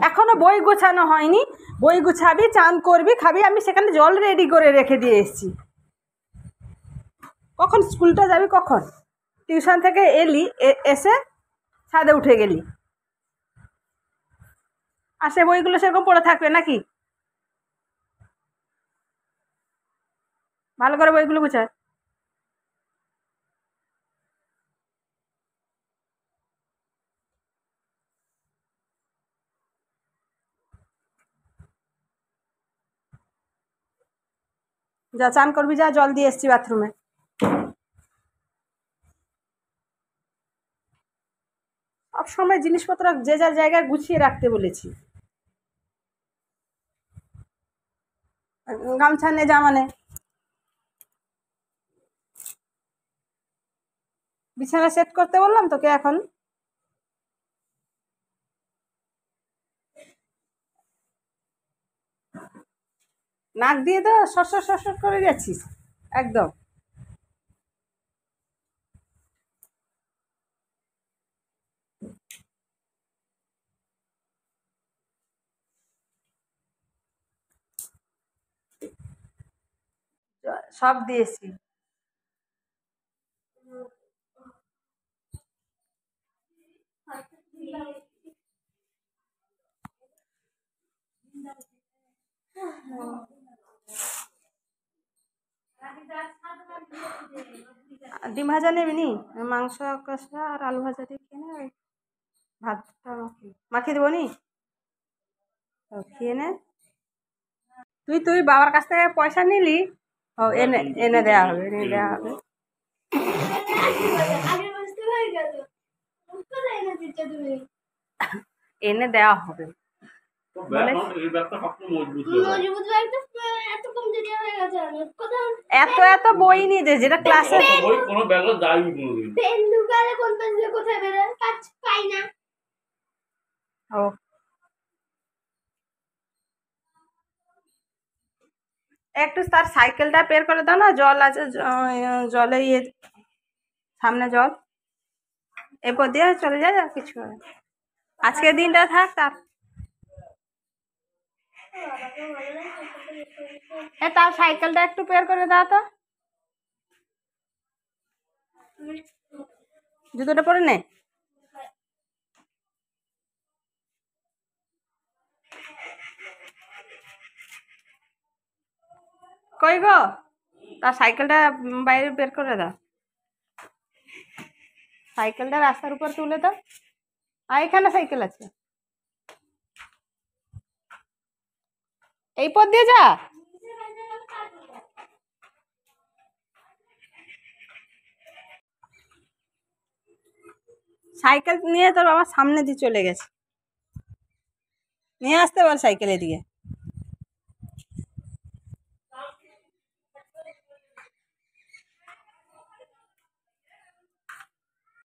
এখনো বই গোছানো হয়নি, বই গুছাবি, চান করবি, খাবি। আমি সেখানে জল রেডি করে রেখে দিয়ে এসেছি। কখন স্কুলটা যাবি, কখন টিউশন থেকে এলি, এসে ছাদে উঠে গেলি, আর সে বইগুলো সেরকম পড়ে থাকবে নাকি? ভালো করে বইগুলো গুছা। যা চান করবি, যা, জল দিয়ে এসছি বাথরুমে। সব সময় জিনিসপত্র যে যার জায়গায় গুছিয়ে রাখতে বলেছি। গামছা নে, জামা নে, বিছানা সেট করতে বললাম তোকে এখন। নাক দিয়ে তো সরসর সরসর করে যাচ্ছিস একদম। সব দিয়েছি। ডিম ভাজা নেবি নি? মাংস কষা আর আলু ভাজা দিয়ে খেয়ে নে। ভাতটা মাখিয়ে দেবো নি? খেয়ে নে। তুই বাবার কাছ থেকে পয়সা নিলি? ও, এনে এনে দেওয়া হবে, এনে দেওয়া হবে। এনে দেওয়া হবে এত এত বই নিয়ে যে, যেটা ক্লাসে ও। একটু তার সাইকেলটা বের করে দাও না, জল আছে, জলে ইয়ে, সামনে জল, এরপর দিয়ে চলে যায়, আর কিছু হয়। আজকের দিনটা থাক, তার তার সাইকেলটা একটু বের করে দাও তো। জুতোটা পরে নে। কই গো, তার সাইকেলটা বাইরে বের করে দাও। সাইকেলটা রাস্তার উপর তুলে দাও। আর এখানে সাইকেল আছে, এই পথ দিয়ে যা। সাইকেল নিয়ে তোর বাবা সামনে দিয়ে চলে গেছে, নিয়ে আসতে বল সাইকেল এদিকে।